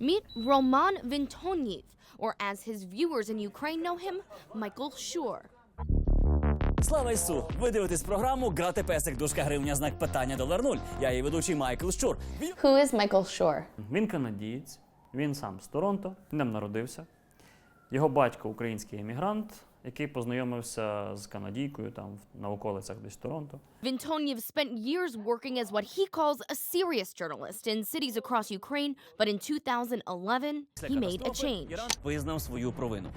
Meet Roman Vintoniv, or as his viewers in Ukraine know him, Michael Schur. Слава Ісу! Ви дивитесь програму «Грати песик, дужка гривня, знак питання, $0». Я її ведучий Майкл Щур. Who is Michael Schur? Він канадієць, він сам з Торонто, ним народився. Його батько – український емігрант, який познайомився з канадійкою там на околицях десь Торонто. Vintoniv spent years working as what he calls a serious journalist in cities across Ukraine, but in 2011, he made a change. Іран визнав свою провину.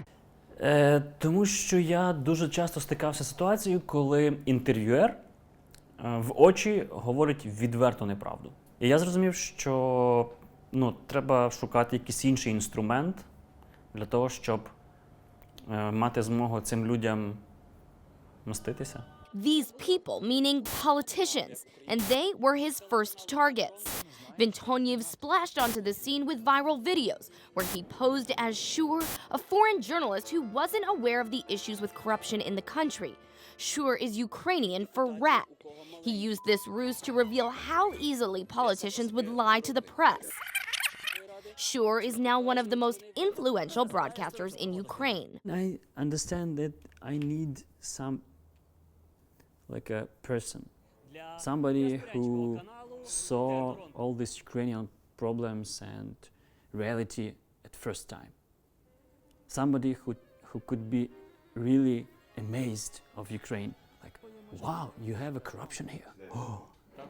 Тому що я дуже часто стикався з ситуацією, коли інтерв'юер в очі говорить відверто неправду. І я зрозумів, що треба шукати якийсь інший інструмент для того, щоб мати змогу цим людям мститися. These people, meaning politicians, and they were his first targets. Vintoniv splashed onto the scene with viral videos where he posed as Schur, a foreign journalist who wasn't aware of the issues with corruption in the country. Schur is Ukrainian for rat. He used this ruse to reveal how easily politicians would lie to the press. Schur is now one of the most influential broadcasters in Ukraine. I understand that I need like a person, somebody who saw all these Ukrainian problems and reality at first time. Somebody who could be really amazed of Ukraine. Like, wow, you have a corruption here. Oh,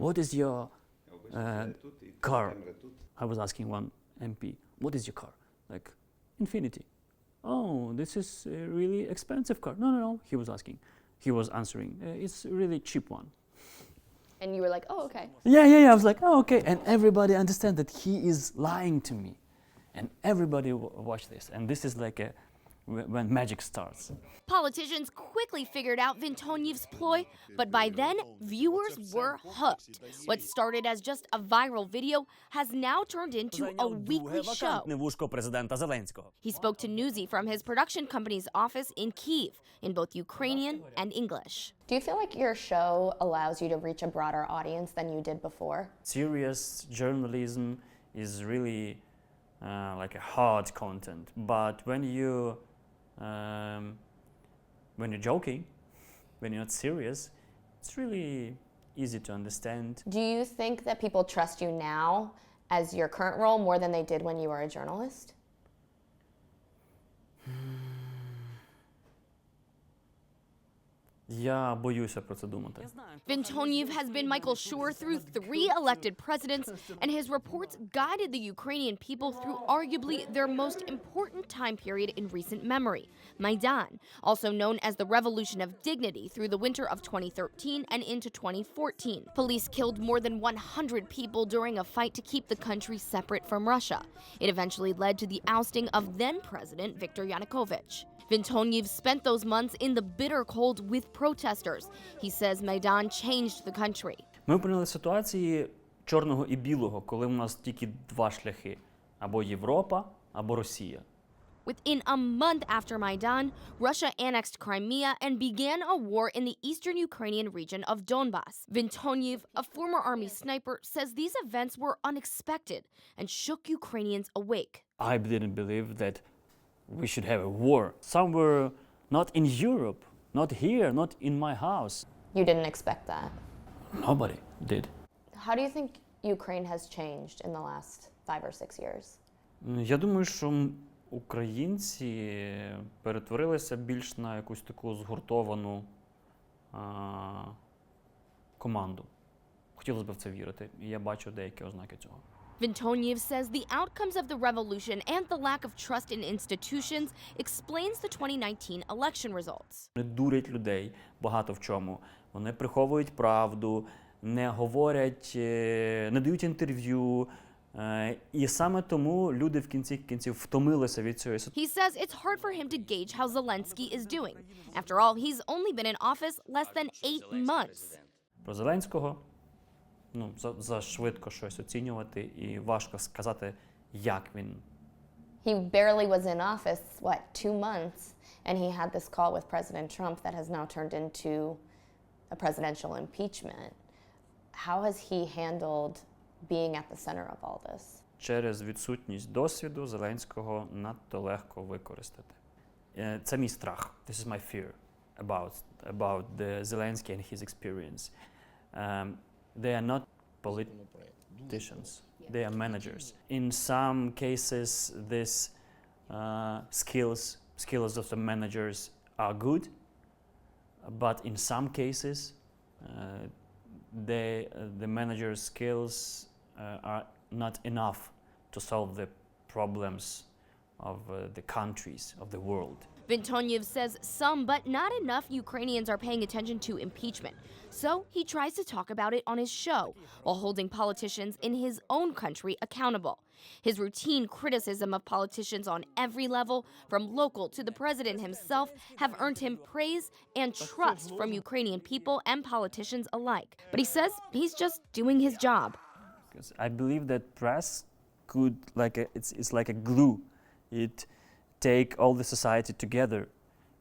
what is your car? I was asking one MP, what is your car? Like, Infinity. Oh, this is a really expensive car. No, he was answering, it's a really cheap one. And you were like, oh, okay. Yeah, I was like, oh, okay. And everybody understand that he is lying to me. And everybody watch this. And this is like when magic starts. Politicians quickly figured out Vintoniv's ploy, but by then, viewers were hooked. What started as just a viral video has now turned into a weekly show. Вушко президента Зеленського. He spoke to Newsy from his production company's office in Kyiv in both Ukrainian and English. Do you feel like your show allows you to reach a broader audience than you did before? Serious journalism is really like a hard content. But when you're joking, when you're not serious, it's really easy to understand. Do you think that people trust you now as your current role more than they did when you were a journalist? Я боюся про це думати. Vintoniv has been Michael Schur through 3 elected presidents, and his reports guided the Ukrainian people through arguably their most important time period in recent memory, Maidan, also known as the Revolution of Dignity through the winter of 2013 and into 2014. Police killed more than 100 people during a fight to keep the country separate from Russia. It eventually led to the ousting of then-President Viktor Yanukovych. Vintoniv spent those months in the bitter cold with protesters. He says Maidan changed the country. Ми опинилися в ситуації чорного і білого, коли у нас тільки два шляхи: або Європа, або Росія. Within a month after Maidan, Russia annexed Crimea and began a war in the eastern Ukrainian region of Donbas. Vintoniv, a former army sniper, says these events were unexpected and shook Ukrainians awake. I didn't believe that we should have a war somewhere, not in Europe, not here, not in my house. You didn't expect that. Nobody did. How do you think Ukraine has changed in the last 5 or 6 years? Я думаю, що українці перетворилися більш на якусь таку згуртовану команду. Хотілося б в це вірити, і я бачу деякі ознаки цього. Vintoniv says the outcomes of the revolution and the lack of trust in institutions explains the 2019 election results. Вони дурять людей багато в чому. Вони приховують правду, не говорять, не дають інтерв'ю. І саме тому люди в кінці кінців втомилися від цієї ситуації. He says it's hard for him to gauge how Zelensky is doing. After all, he's only been in office less than 8 months. Про Зеленського за швидко щось оцінювати і важко сказати, як він. He barely was in office, 2 months, and he had this call with President Trump that has now turned into a presidential impeachment. How has he handled being at the center of all this? через відсутність досвіду Зеленського надто легко використати. Це мій страх. This is my fear about the Zelensky and his experience. They are not politicians. They are managers. In some cases, these skills of the managers are good, but in some cases, the manager's skills are not enough to solve the problems of the countries, of the world. Vintoniv says some, but not enough, Ukrainians are paying attention to impeachment. So he tries to talk about it on his show, while holding politicians in his own country accountable. His routine criticism of politicians on every level, from local to the president himself, have earned him praise and trust from Ukrainian people and politicians alike. But he says he's just doing his job. Because I believe that press could, it's like a glue. It take all the society together.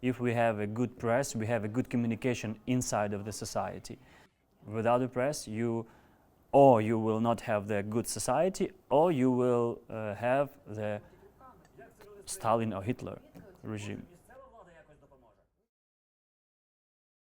If we have a good press, we have a good communication inside of the society. Without the press, you will not have the good society, or you will have the Stalin or Hitler regime.